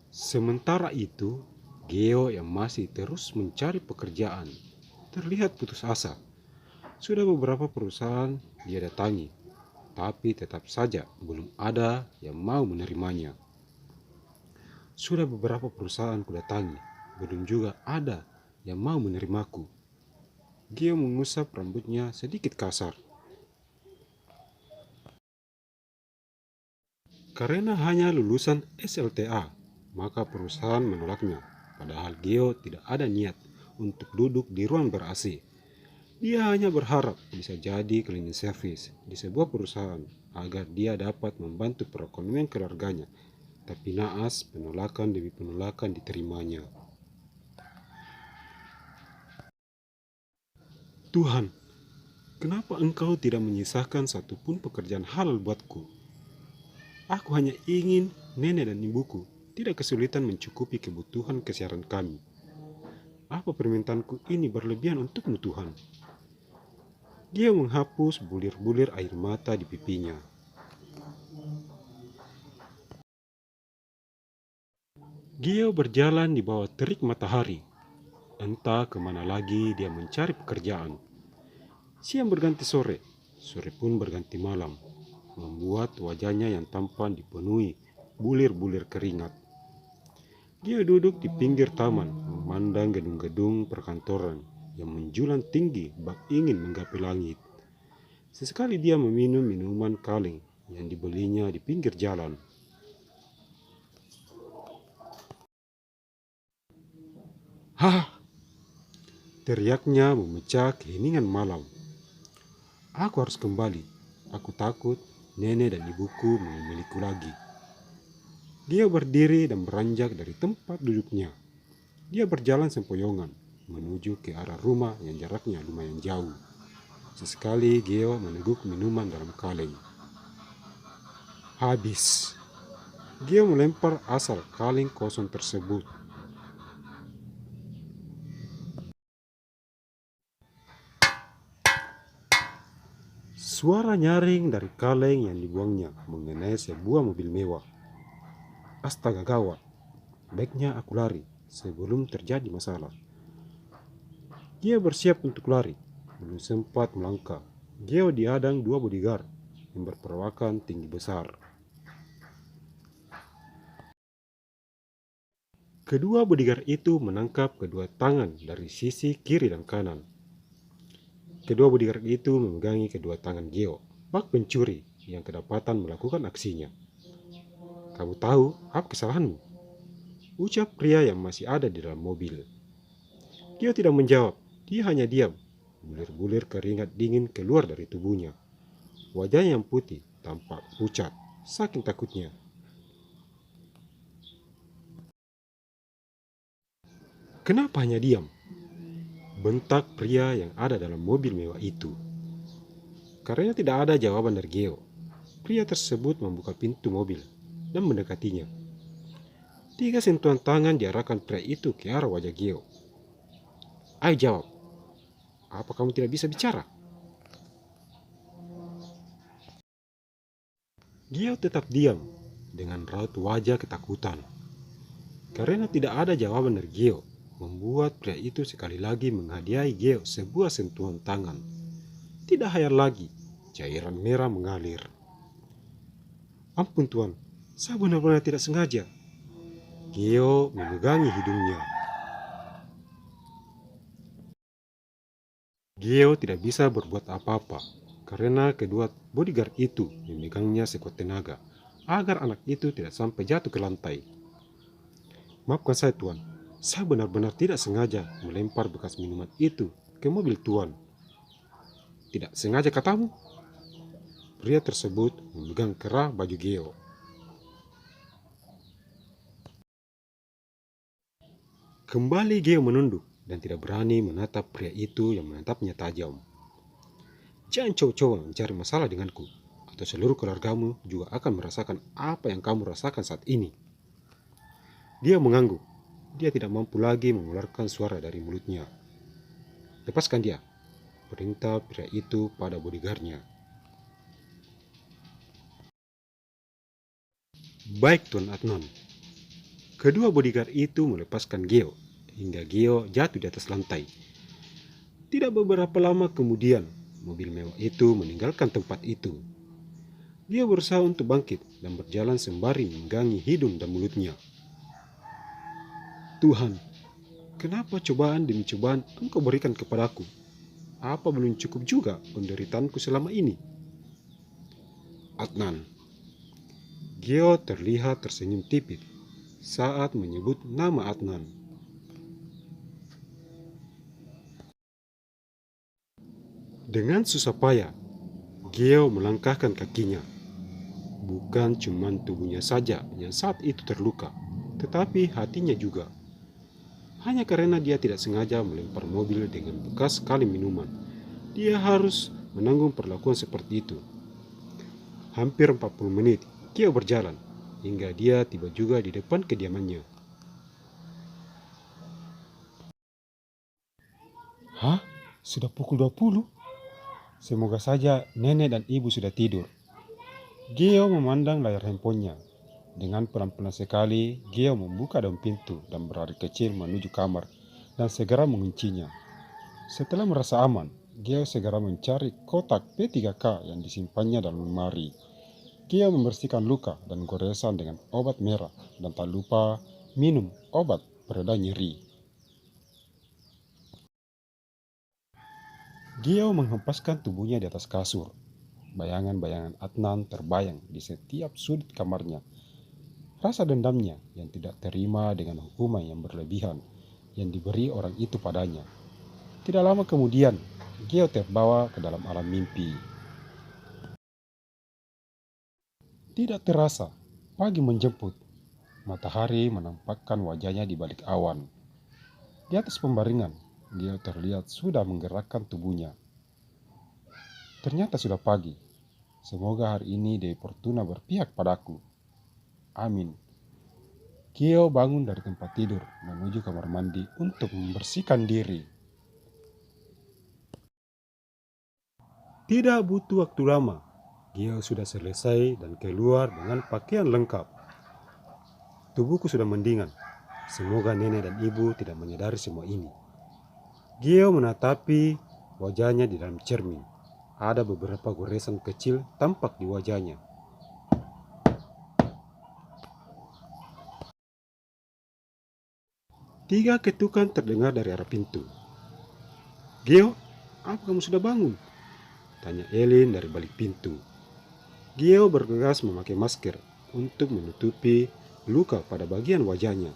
Sementara itu, Geo yang masih terus mencari pekerjaan terlihat putus asa. Sudah beberapa perusahaan dia datangi, tapi tetap saja belum ada yang mau menerimanya. Sudah beberapa perusahaan kudatangi, belum juga ada yang mau menerimaku. Geo mengusap rambutnya sedikit kasar. Karena hanya lulusan SLTA, maka perusahaan menolaknya. Padahal Geo tidak ada niat untuk duduk di ruang ber-AC. Dia hanya berharap bisa jadi cleaning service di sebuah perusahaan agar dia dapat membantu perekonomian keluarganya. Tapi naas penolakan demi penolakan diterimanya. Tuhan, kenapa engkau tidak menyisakan satupun pekerjaan halal buatku? Aku hanya ingin nenek dan ibuku tidak kesulitan mencukupi kebutuhan keseharian kami. Apa permintaanku ini berlebihan untukmu Tuhan? Dia menghapus bulir-bulir air mata di pipinya. Gio berjalan di bawah terik matahari. Entah kemana lagi dia mencari pekerjaan. Siang berganti sore, sore pun berganti malam. Membuat wajahnya yang tampan dipenuhi bulir-bulir keringat. Dia duduk di pinggir taman, memandang gedung-gedung perkantoran yang menjulang tinggi bak ingin menggapai langit. Sesekali dia meminum minuman kaleng yang dibelinya di pinggir jalan. Hah! Teriaknya memecah keheningan malam. Aku harus kembali. Aku takut nenek dan ibuku mengemiliku lagi. Dia berdiri dan beranjak dari tempat duduknya. Dia berjalan sempoyongan menuju ke arah rumah yang jaraknya lumayan jauh. Sesekali Geo meneguk minuman dalam kaleng. Habis. Geo melempar asal kaleng kosong tersebut. Suara nyaring dari kaleng yang dibuangnya mengenai sebuah mobil mewah. Astaga gawat. Baiknya aku lari sebelum terjadi masalah. Geo bersiap untuk lari. Belum sempat melangkah, Geo dihadang dua bodyguard yang berperawakan tinggi besar. Kedua bodyguard itu menangkap kedua tangan dari sisi kiri dan kanan. Kedua bodyguard itu memegangi kedua tangan Geo, bak pencuri yang kedapatan melakukan aksinya. Kamu tahu apa kesalahanmu? Ucap pria yang masih ada di dalam mobil. Geo tidak menjawab, dia hanya diam. Bulir-bulir keringat dingin keluar dari tubuhnya. Wajahnya yang putih tampak pucat, saking takutnya. Kenapa hanya diam? Bentak pria yang ada dalam mobil mewah itu. Karena tidak ada jawaban dari Geo, pria tersebut membuka pintu mobil dan mendekatinya. 3 sentuhan tangan diarahkan pria itu ke arah wajah Geo. Ayo jawab, apa kamu tidak bisa bicara? Geo tetap diam dengan raut wajah ketakutan. Karena tidak ada jawaban dari Geo, membuat pria itu sekali lagi menghadiahi Geo sebuah sentuhan tangan. Tidak hayal lagi, cairan merah mengalir. Ampun Tuan, saya benar-benar tidak sengaja. Geo memegangi hidungnya. Geo tidak bisa berbuat apa-apa karena kedua bodyguard itu memegangnya sekuat tenaga agar anak itu tidak sampai jatuh ke lantai. Maafkan saya Tuan, saya benar-benar tidak sengaja melempar bekas minuman itu ke mobil Tuan. Tidak sengaja katamu? Pria tersebut memegang kerah baju Geo. Kembali Geo menunduk dan tidak berani menatap pria itu yang menatapnya tajam. Jangan coba-coba mencari masalah denganku, atau seluruh keluargamu juga akan merasakan apa yang kamu rasakan saat ini. Dia mengangguk. Dia tidak mampu lagi mengeluarkan suara dari mulutnya. Lepaskan dia, perintah pria itu pada bodyguardnya. Baik Tuan Adnan. Kedua bodyguard itu melepaskan Geo, hingga Geo jatuh di atas lantai. Tidak beberapa lama kemudian, mobil mewah itu meninggalkan tempat itu. Dia berusaha untuk bangkit dan berjalan sembari menggangi hidung dan mulutnya. Tuhan, kenapa cobaan demi cobaan Engkau berikan kepadaku? Apa belum cukup juga penderitaanku selama ini? Adnan. Geo terlihat tersenyum tipis saat menyebut nama Adnan. Dengan susah payah, Geo melangkahkan kakinya. Bukan cuma tubuhnya saja yang saat itu terluka, tetapi hatinya juga. Hanya karena dia tidak sengaja melempar mobil dengan bekas kali minuman, dia harus menanggung perlakuan seperti itu. Hampir 40 menit, Geo berjalan, hingga dia tiba juga di depan kediamannya. Hah? Sudah pukul 20? Semoga saja nenek dan ibu sudah tidur. Geo memandang layar handphonenya. Dengan pelan-pelan sekali, Geo membuka daun pintu dan berlari kecil menuju kamar dan segera menguncinya. Setelah merasa aman, Geo segera mencari kotak P3K yang disimpannya dalam lemari. Geo membersihkan luka dan goresan dengan obat merah dan tak lupa minum obat pereda nyeri. Geo menghempaskan tubuhnya di atas kasur. Bayangan-bayangan Adnan terbayang di setiap sudut kamarnya. Rasa dendamnya yang tidak terima dengan hukuman yang berlebihan yang diberi orang itu padanya. Tidak lama kemudian, Geo terbawa ke dalam alam mimpi. Tidak terasa, pagi menjemput. Matahari menampakkan wajahnya di balik awan. Di atas pembaringan, Geo terlihat sudah menggerakkan tubuhnya. Ternyata sudah pagi. Semoga hari ini Dewi Fortuna berpihak padaku. Amin. Geo bangun dari tempat tidur menuju kamar mandi untuk membersihkan diri. Tidak butuh waktu lama. Geo sudah selesai dan keluar dengan pakaian lengkap. Tubuhku sudah mendingan. Semoga nenek dan ibu tidak menyadari semua ini. Geo menatapi wajahnya di dalam cermin. Ada beberapa goresan kecil tampak di wajahnya. Tiga ketukan terdengar dari arah pintu. Geo, apa kamu sudah bangun? Tanya Elin dari balik pintu. Geo bergegas memakai masker untuk menutupi luka pada bagian wajahnya.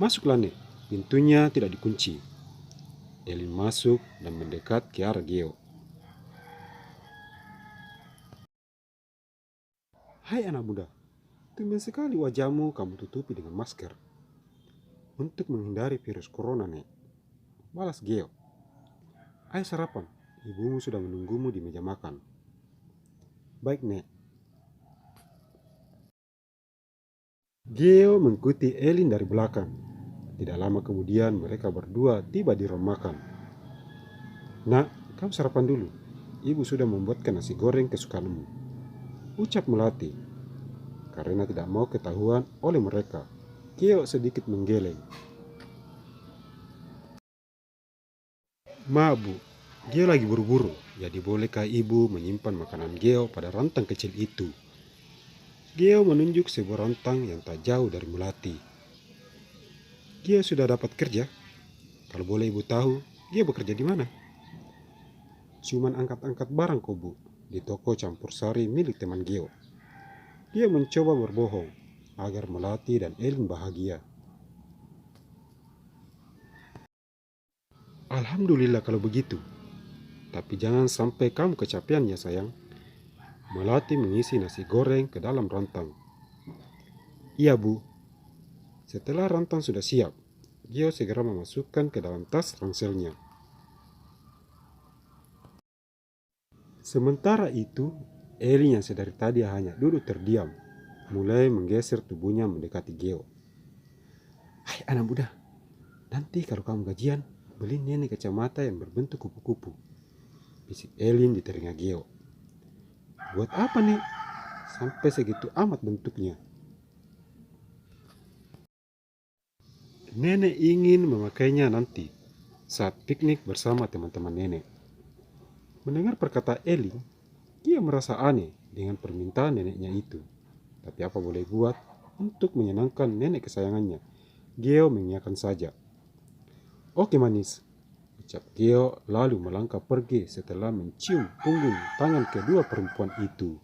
Masuklah, Nek. Pintunya tidak dikunci. Elin masuk dan mendekat ke arah Geo. Hai anak muda, tumben sekali wajahmu kamu tutupi dengan masker. Untuk menghindari virus corona, Nek. Balas Geo. Ayo sarapan, ibumu sudah menunggumu di meja makan. Baik, Nek. Geo mengikuti Elin dari belakang. Tidak lama kemudian mereka berdua tiba di ruang makan. Nak, kamu sarapan dulu. Ibu sudah membuatkan nasi goreng kesukaanmu. Ucap Melati. Karena tidak mau ketahuan oleh mereka, Geo sedikit menggeleng. Maaf bu, Geo lagi buru-buru. Jadi bolehkah ibu menyimpan makanan Geo pada rantang kecil itu? Geo menunjuk sebuah rantang yang tak jauh dari Melati. Geo sudah dapat kerja? Kalau boleh ibu tahu, Geo bekerja di mana? Cuman angkat-angkat barang kok bu, di toko campur sari milik teman Geo. Geo mencoba berbohong agar Melati dan Elin bahagia. Alhamdulillah kalau begitu. Tapi jangan sampai kamu kecapean ya sayang. Melati mengisi nasi goreng ke dalam rantang. Iya bu. Setelah rantang sudah siap, Geo segera memasukkan ke dalam tas ranselnya. Sementara itu, Elin yang sedari tadi hanya duduk terdiam, mulai menggeser tubuhnya mendekati Geo. Hai anak muda, nanti kalau kamu gajian, beli nenek kacamata yang berbentuk kupu-kupu. Bisik Elin di telinga Geo. Buat apa nih? Sampai segitu amat bentuknya. Nenek ingin memakainya nanti saat piknik bersama teman-teman nenek. Mendengar perkataan Eli, dia merasa aneh dengan permintaan neneknya itu. Tapi apa boleh buat untuk menyenangkan nenek kesayangannya? Geo mengiyakan saja. Oke manis, ucap Geo lalu melangkah pergi setelah mencium punggung tangan kedua perempuan itu.